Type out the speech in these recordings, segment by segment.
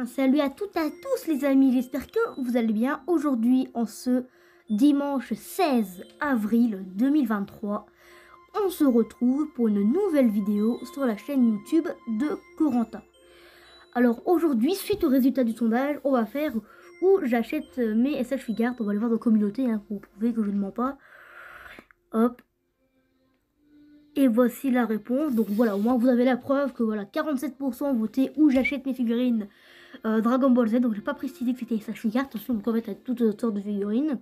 Un salut à toutes et à tous les amis, j'espère que vous allez bien. Aujourd'hui, en ce dimanche 16 avril 2023, on se retrouve pour une nouvelle vidéo sur la chaîne YouTube de Corentin. Alors aujourd'hui, suite au résultat du sondage, on va faire où j'achète mes SH Figart. On va les voir dans la communauté pour prouver que je ne mens pas. Hop. Et voici la réponse. Donc voilà, au moins vous avez la preuve que voilà, 47% ont voté où j'achète mes figurines Dragon Ball Z. Donc j'ai pas précisé que c'était SH Figart. Attention, donc en fait, avec toutes sortes de figurines.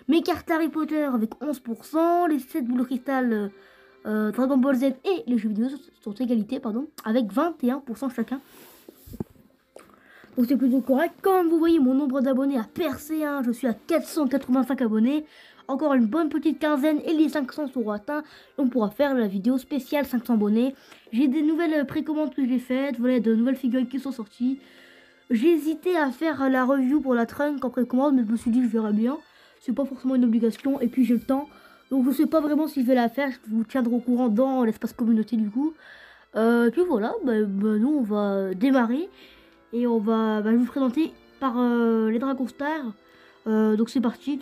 Mes cartes Harry Potter avec 11%. Les 7 boules cristal Dragon Ball Z et les jeux vidéo sont égalité, pardon, avec 21% chacun. Donc c'est plutôt correct. Comme vous voyez, mon nombre d'abonnés a percé. Je suis à 485 abonnés. Encore une bonne petite quinzaine et les 500 seront atteints. On pourra faire la vidéo spéciale 500 abonnés. J'ai des nouvelles précommandes que j'ai faites. Voilà, de nouvelles figurines qui sont sorties. J'ai hésité à faire la review pour la Trunk en précommande, mais je me suis dit que je verrai bien. C'est pas forcément une obligation. Et puis j'ai le temps. Donc je sais pas vraiment si je vais la faire. Je vous tiendrai au courant dans l'espace communauté du coup. Et puis voilà, nous on va démarrer. Et on va vous présenter par les Dragon Stars. Donc c'est parti.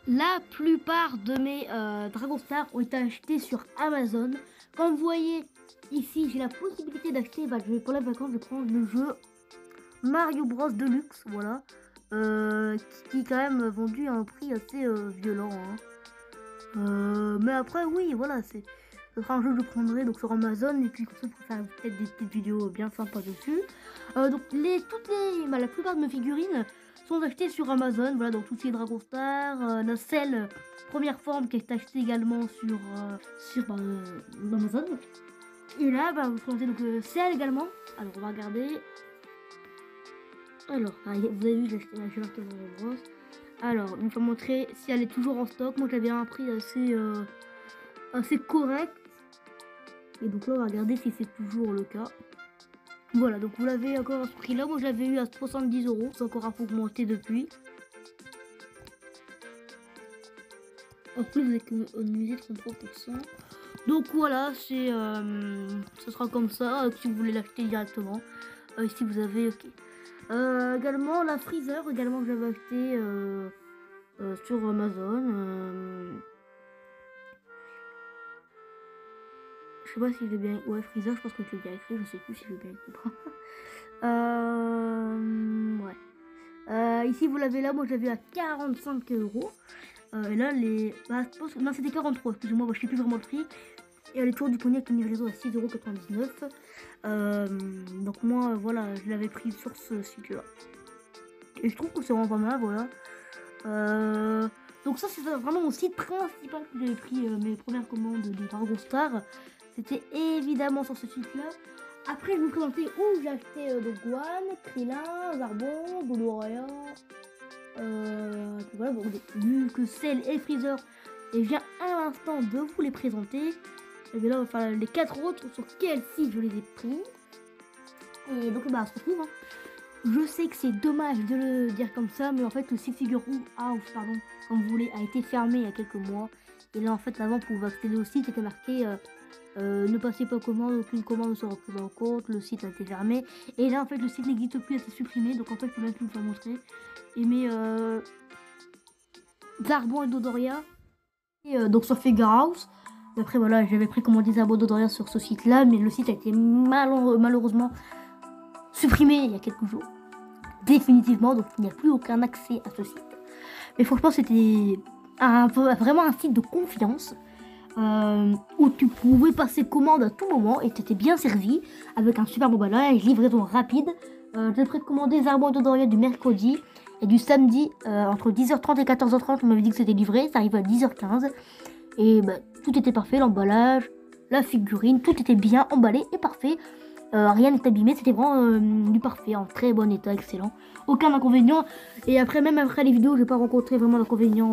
La plupart de mes Dragon Stars ont été achetés sur Amazon. Comme vous voyez ici, j'ai la possibilité d'acheter, pour la vacance, je prends le jeu Mario Bros Deluxe, voilà, qui est quand même vendu à un prix assez violent. Mais après, oui, voilà, ce sera un jeu que je prendrai donc sur Amazon et puis comme ça, pour faire peut-être des petites vidéos bien sympas dessus. Donc la plupart de mes figurines sont achetées sur Amazon, voilà, donc toutes ces Dragon Stars, la Cell première forme qui est achetée également sur Amazon. Et là, vous présentez donc Cell également. Alors on va regarder. Alors, vous avez vu, j'ai acheté la Dragon Bros. Alors, on va montrer si elle est toujours en stock. Moi j'avais un prix assez correct. Et donc là on va regarder si c'est toujours le cas. Voilà, donc vous l'avez encore à ce prix là. Moi je l'avais eu à 70 €. C'est encore un peu augmenté depuis. En plus vous avez économisé 33%. Donc voilà, ce sera comme ça si vous voulez l'acheter directement. Ici vous avez ok. Également la Freezer également que j'avais acheté sur Amazon. Je sais pas si j'ai bien... Ouais, Freezer, je pense que je l'ai bien écrit. Je sais plus si j'ai bien écrit. Ouais. Ici, vous l'avez là. Moi, j'avais à 45 €. Et là, je pense... Non, c'était 43. Excusez-moi, je sais plus vraiment le prix. Et les tours du poney avec une livraison à 6,99 €. Donc moi, voilà, je l'avais pris sur ce site-là. Et je trouve que c'est vraiment pas mal, voilà. Donc ça, c'est vraiment mon site principal que j'avais pris mes premières commandes de Dragon Star. C'était évidemment sur ce site-là. Après, je vais vous présenter où j'ai acheté Gohan, Krillin, Zarbon, Doloréa. Voilà, bon, vu que Cell et Freezer, et je viens à l'instant de vous les présenter. Et bien là, on va faire les 4 autres sur quel site je les ai pris. Et donc, on se retrouve. Je sais que c'est dommage de le dire comme ça, mais en fait, le site Figure House, pardon, comme vous voulez, a été fermé il y a quelques mois. Et là, en fait, avant, pour pouvoir accéder au site, c'était marqué ne passez pas commande, aucune commande ne sera prise en compte, le site a été fermé. Et là, en fait, le site n'existe plus, a été supprimé. Donc, en fait, je peux même plus vous le montrer. Et mes Zarbon et Dodoria, et donc sur Figure House. Après, voilà, j'avais précommandé Zarbon et Dodoria sur ce site-là, mais le site a été malheureusement supprimé il y a quelques jours. Définitivement, donc il n'y a plus aucun accès à ce site. Mais franchement, c'était vraiment un site de confiance. Où tu pouvais passer commande à tout moment et tu étais bien servi avec un super emballage, livraison rapide. J'ai précommandé Zarbon et Dodoria du mercredi et du samedi entre 10h30 et 14h30. On m'avait dit que c'était livré, ça arrive à 10h15 et tout était parfait, l'emballage, la figurine, tout était bien emballé et parfait. Rien n'est abîmé, c'était vraiment du parfait, en très bon état, excellent, aucun inconvénient. Et après, même après les vidéos, j'ai pas rencontré vraiment d'inconvénients.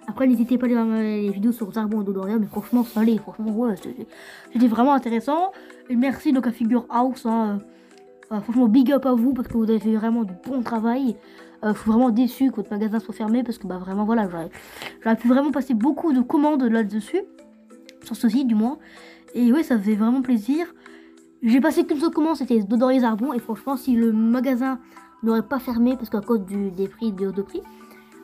Après, n'hésitez pas à aller voir les vidéos sur Zarbon et Dodoria, mais franchement, ça allait. Franchement, ouais, c'était vraiment intéressant. Et merci donc à Figure House. Franchement, big up à vous parce que vous avez fait vraiment du bon travail. Je suis vraiment déçu que votre magasin soit fermé parce que vraiment, voilà, j'aurais pu vraiment passer beaucoup de commandes là-dessus, sur ce site du moins. Et ouais, ça faisait vraiment plaisir. J'ai passé qu'une seule commande, c'était Dedans les Arbons. Et franchement, si le magasin n'aurait pas fermé, parce qu'à cause des prix, des hauts de prix,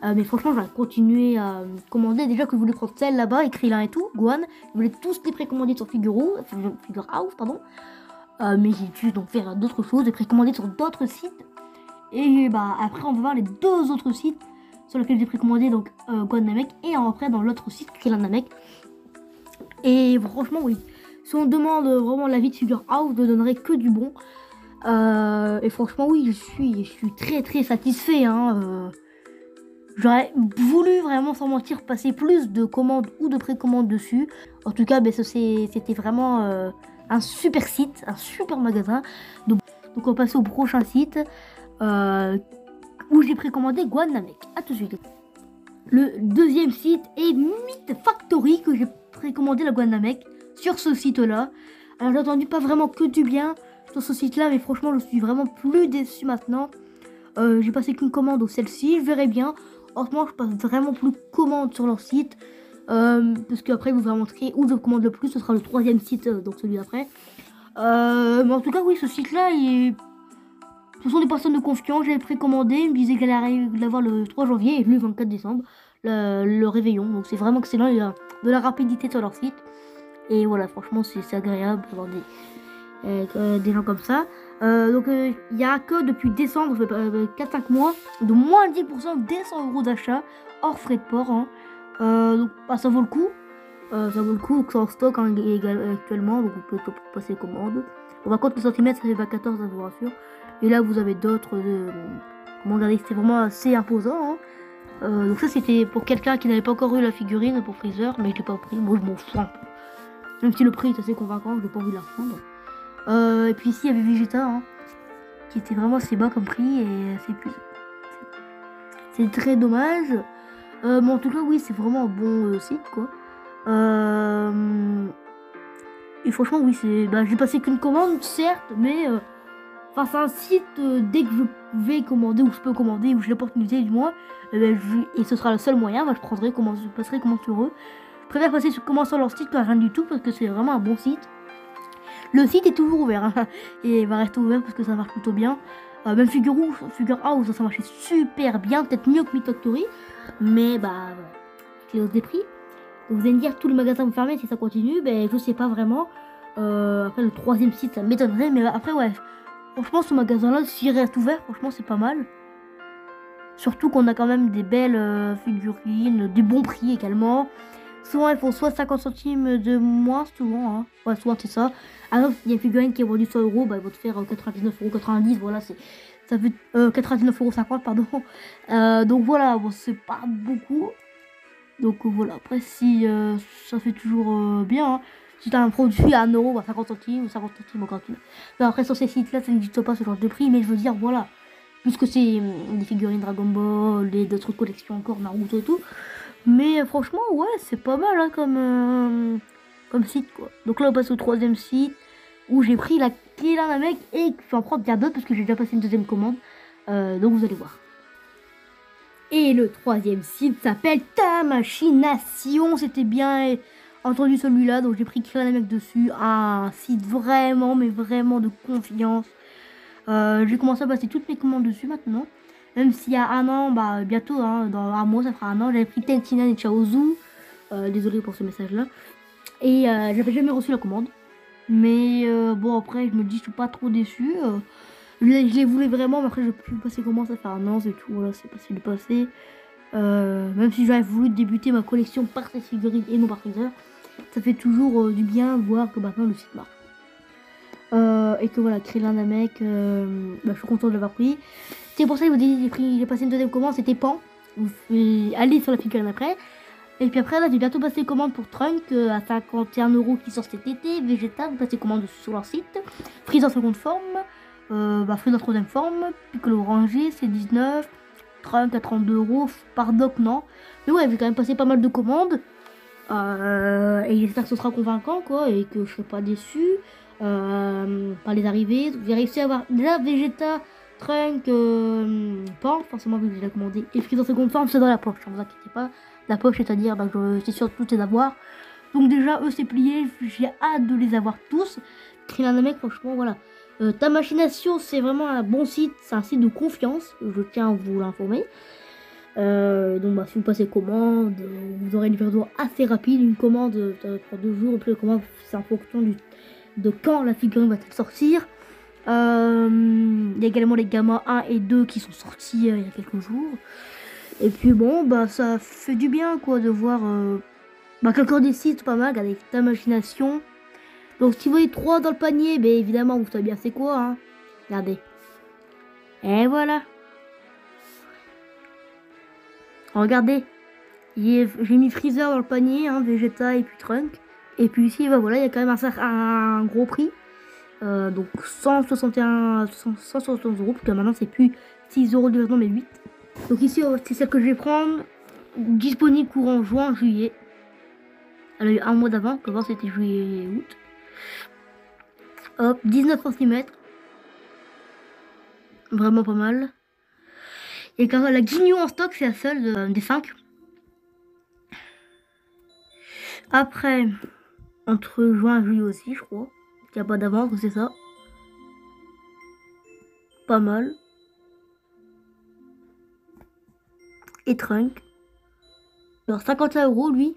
mais franchement, j'aurais continué à commander. Déjà que je voulais prendre celle là-bas, et Krillin et tout, Gohan. Je voulais tous les précommander sur Figure House, pardon. Mais j'ai dû donc faire d'autres choses, et précommander sur d'autres sites. Et bah après, on va voir les deux autres sites sur lesquels j'ai précommandé, donc Gohan Namek, et après dans l'autre site, Krillin Namek. Et franchement, oui. Si on demande vraiment l'avis de Figure House, je ne donnerai que du bon. Et franchement, oui, je suis très très satisfait. J'aurais voulu vraiment, sans mentir, passer plus de commandes ou de précommandes dessus. En tout cas, c'était vraiment un super site, un super magasin. Donc on va passer au prochain site où j'ai précommandé Gohan Namek. A tout de suite. Le deuxième site est Meat Factory, que j'ai précommandé la Gohan Namek sur ce site-là. Alors j'ai entendu pas vraiment que du bien sur ce site-là, mais franchement je suis vraiment plus déçu maintenant. J'ai passé qu'une commande au celle-ci, je verrai bien. En ce moment je passe vraiment plus de commandes sur leur site. Parce qu'après vous verrez montrer où je commande le plus, ce sera le troisième site, donc celui d'après. Mais en tout cas oui, ce site-là, ce sont des personnes de confiance. J'avais précommandé, ils me disaient qu'elle allait l'avoir le 3 janvier et le 24 décembre, le réveillon. Donc c'est vraiment excellent, il y a de la rapidité sur leur site. Et voilà, franchement, c'est agréable d'avoir des gens comme ça. Donc, il n'y a que depuis décembre, 4-5 mois, de moins de 10% dès 100 € d'achat, hors frais de port. Donc, bah, ça vaut le coup. Ça vaut le coup, que c'est en stock actuellement, donc vous pouvez passer commande. On va compte le centimètre, ça fait pas 14, ça vous rassure. Et là, vous avez d'autres. Comment regarder, c'était vraiment assez imposant. Donc, ça, c'était pour quelqu'un qui n'avait pas encore eu la figurine pour Freezer, mais je l'ai pas pris. Moi, je m'en fous un peu. Même si le prix est assez convaincant, je n'ai pas envie de la reprendre. Et puis ici, il y avait Vegeta, qui était vraiment assez bas comme prix, et c'est très dommage. Mais en tout cas, oui, c'est vraiment un bon site, quoi. Et franchement, oui, j'ai passé qu'une commande, certes, mais c'est un site, dès que je vais commander, ou je peux commander, ou j'ai l'opportunité du moins, et ce sera le seul moyen, je passerai commande sur eux. Je préfère passer commande sur leur site que rien du tout, parce que c'est vraiment un bon site. Le site est toujours ouvert, et il va rester ouvert parce que ça marche plutôt bien. Même Figure House, ça marchait super bien, peut-être mieux que Meat Factory, mais bah, c'est hausse des prix. Donc vous allez me dire, tous les magasins vont fermer si ça continue, je sais pas vraiment. Après le troisième site, ça m'étonnerait, mais après ouais, franchement ce magasin-là, s'il reste ouvert, franchement c'est pas mal. Surtout qu'on a quand même des belles figurines, des bons prix également. Souvent ils font soit 50 centimes de moins, souvent, ouais, souvent c'est ça. Alors il y a une figurine qui est vendue 100 €, ils vont te faire 99,90 €, voilà, ça fait 99,50 €, pardon. Donc voilà, bon, c'est pas beaucoup. Donc voilà, après si ça fait toujours bien, si t'as un produit à 1 €, 50 centimes ou 50 centimes au gratuit. Après sur ces sites là ça n'existe pas ce genre de prix, mais je veux dire voilà, puisque c'est des figurines Dragon Ball et d'autres collections encore, Naruto et tout. Mais franchement ouais, c'est pas mal comme site, quoi. Donc là on passe au troisième site où j'ai pris la Krillin Namek, et je vais en prendre bien d'autres parce que j'ai déjà passé une deuxième commande. Donc vous allez voir. Et le troisième site s'appelle Tamachination. C'était bien entendu celui-là, donc j'ai pris Krillin Namek dessus. Un site vraiment, mais vraiment de confiance. J'ai commencé à passer toutes mes commandes dessus maintenant. Même s'il y a un an, bientôt, dans un mois ça fera un an, j'avais pris Tentinan et Chaozu. Désolé pour ce message-là. Et j'avais jamais reçu la commande. Mais bon, après, je me dis, je suis pas trop déçue. Je les voulais vraiment, mais après, je peux passer comment ça fait un an, c'est tout. Voilà, c'est facile de passer. Même si j'avais voulu débuter ma collection par cette figurine et non par Freezer, ça fait toujours du bien de voir que maintenant le site marche. Et que voilà, Krillin Namek, je suis content de l'avoir pris. C'est pour ça que je vous dis, j'ai passé une deuxième commande, c'était Pan. Vous pouvez aller sur la figurine après. Et puis après là, j'ai bientôt passé commande pour Trunk à 51 € qui sort cet été. Vegeta, vous passez commande dessus sur leur site. Freezer en seconde forme. Freezer en troisième forme. Piccolo orangé, c'est 19. Trunk à 32 € par doc, non. Mais ouais, j'ai quand même passé pas mal de commandes. Et j'espère que ce sera convaincant, quoi, et que je serai pas déçu par les arrivées. J'ai réussi à avoir déjà Vegeta, Trunk, Pan, forcément vu que j'ai déjà commandé. Et Freezer en seconde forme, c'est dans la poche, ne vous inquiétez pas. La poche, c'est-à-dire, je suis sûr de tous les avoir. Donc déjà, eux, c'est plié. J'ai hâte de les avoir tous. Namek, franchement, voilà. Ta machination, c'est vraiment un bon site, c'est un site de confiance, je tiens à vous l'informer. Donc bah, si vous passez commande, vous aurez une livraison assez rapide. Une commande, ça va prendre 2 jours, et puis la commande, c'est en fonction de quand la figurine va sortir. Il y a également les Gamma 1 et 2 qui sont sortis il y a quelques jours. Et puis bon, bah ça fait du bien quoi de voir qu'encore des sites pas mal avec ta machination. Donc si vous voyez 3 dans le panier, ben évidemment vous savez bien c'est quoi, hein. Regardez. Et voilà. Regardez. J'ai mis Freezer dans le panier, hein, Vegeta et puis Trunk. Et puis ici, bah voilà, il y a quand même un gros prix. Donc 171, 171 euros, parce que maintenant c'est plus 6 euros de livraison mais 8. Donc ici, c'est celle que je vais prendre. Disponible courant juin-juillet. Elle a eu un mois d'avant, qu'avant c'était juillet-août. Hop, 19 cm. Vraiment pas mal. Et quand la Ginyu en stock, c'est la seule des 5. Après, entre juin et juillet aussi, je crois. Il n'y a pas d'avance, c'est ça. Pas mal. Et Trunk. Alors 51 euros lui.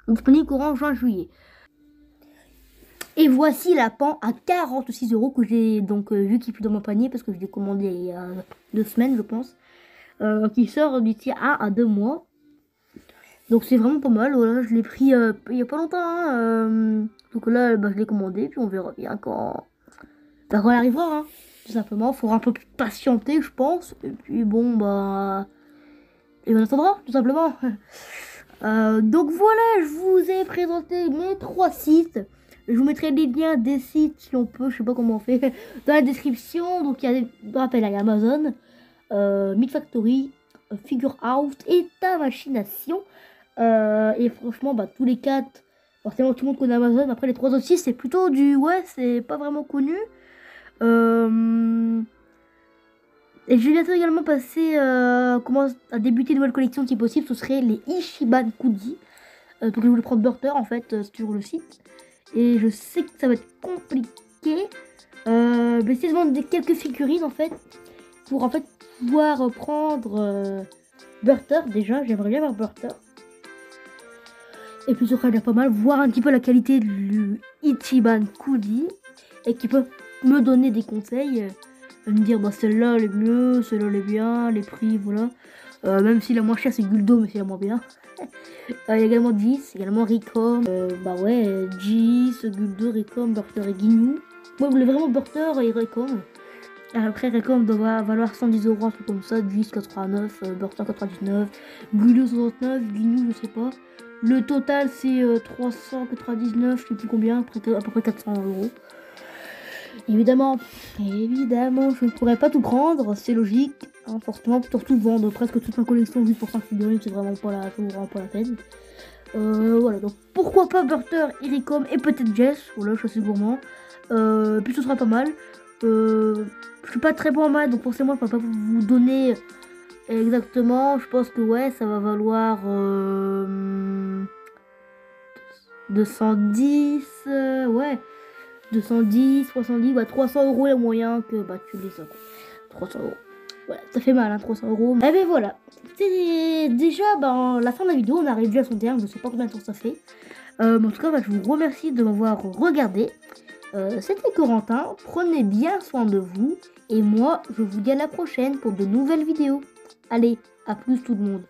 Disponible courant juin-juillet. Et voici la pan à 46 euros que j'ai donc vu qu'il est plus dans mon panier parce que je l'ai commandé il y a 2 semaines je pense. Qui sort d'ici 1 à 2 mois. Donc c'est vraiment pas mal. Voilà, je l'ai pris il y a pas longtemps. Hein, donc là bah, je l'ai commandé puis on verra bien quand elle arrivera. Hein, tout simplement. Il faudra un peu patienter je pense. Et puis bon bah... Et on attendra tout simplement. Donc voilà, je vous ai présenté mes 3 sites. Je vous mettrai les liens des sites si on peut, je sais pas comment on fait, dans la description. Donc il y a des rappels à Amazon, Meat Factory, Figure Out et ta machination. Et franchement, bah, tous les 4, forcément tout le monde connaît Amazon. Après les 3 autres sites, c'est plutôt du ouais, c'est pas vraiment connu. Et je vais bientôt également passer comment à débuter une nouvelle collection si possible. Ce serait les Ichiban Kuji. Donc je voulais prendre Burter en fait, c'est toujours le site. Et je sais que ça va être compliqué. Mais essayer de vendre quelques figurines en fait. Pour en fait pouvoir prendre Burter. Déjà, j'aimerais bien avoir Burter. Et puis ce serait déjà pas mal. Voir un petit peu la qualité du Ichiban Kuji. Et qui peut me donner des conseils. Me dire bah celle-là elle est mieux, celle-là elle est bien, les prix voilà. Même si la moins chère c'est Guldo mais c'est la moins bien. Il y a également Jis, également Ricom, bah ouais, Jis, Guldo, Ricom, Burter et Ginyu. Moi je voulais vraiment Burter et Ricom. Après Ricom doit valoir 110 euros, un truc comme ça, Jis 89, Burter 99, Guldo 69, Ginyu je sais pas. Le total c'est 399, je sais plus combien, à peu près 400 euros. Évidemment, je ne pourrais pas tout prendre, c'est logique. Hein, forcément, surtout vendre presque toute ma collection juste pour 5 figurines, c'est vraiment pas la peine. Voilà, donc pourquoi pas Burter, Iricom et peut-être Jess. Voilà, je suis assez gourmand. Puis ce sera pas mal. Je suis pas très bon en maths, donc forcément, je peux pas vous donner exactement. Je pense que ouais, ça va valoir 210, ouais. 210, 70, bah 300 euros, il y a moyen que bah tu les as. 300 euros. Voilà, ça fait mal, hein, 300 euros. Et ben voilà, c'est déjà la fin de la vidéo, on a réduit à son terme, je sais pas combien de temps ça fait. En tout cas, bah, je vous remercie de m'avoir regardé. C'était Corentin, prenez bien soin de vous. Et moi, je vous dis à la prochaine pour de nouvelles vidéos. Allez, à plus tout le monde.